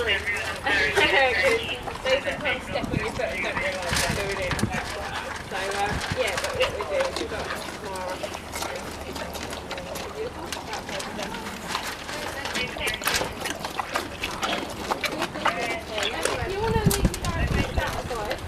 They sometimes step on your foot and don't realise they're doing it. So yeah, but what we do is we've got tomorrow. If you want to leave the guys that aside,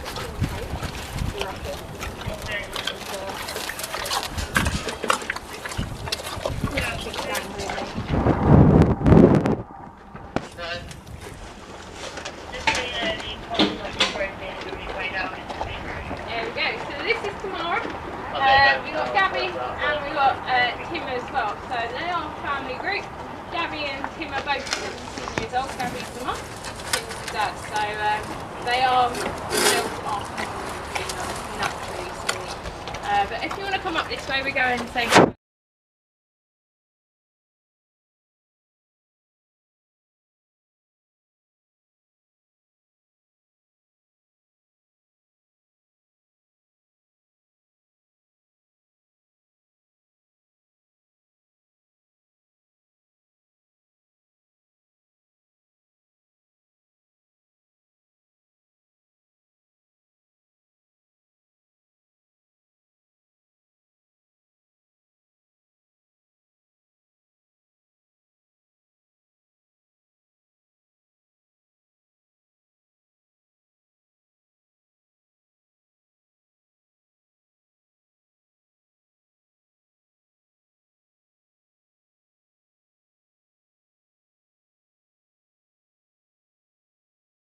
we've got Gabby and we've got Tim as well. So they are a family group. Gabby and Tim are both 17 years old. Gabby's the mum, Tim's the dad. So they are built off naturally. So, but if you want to come up this way, we go and say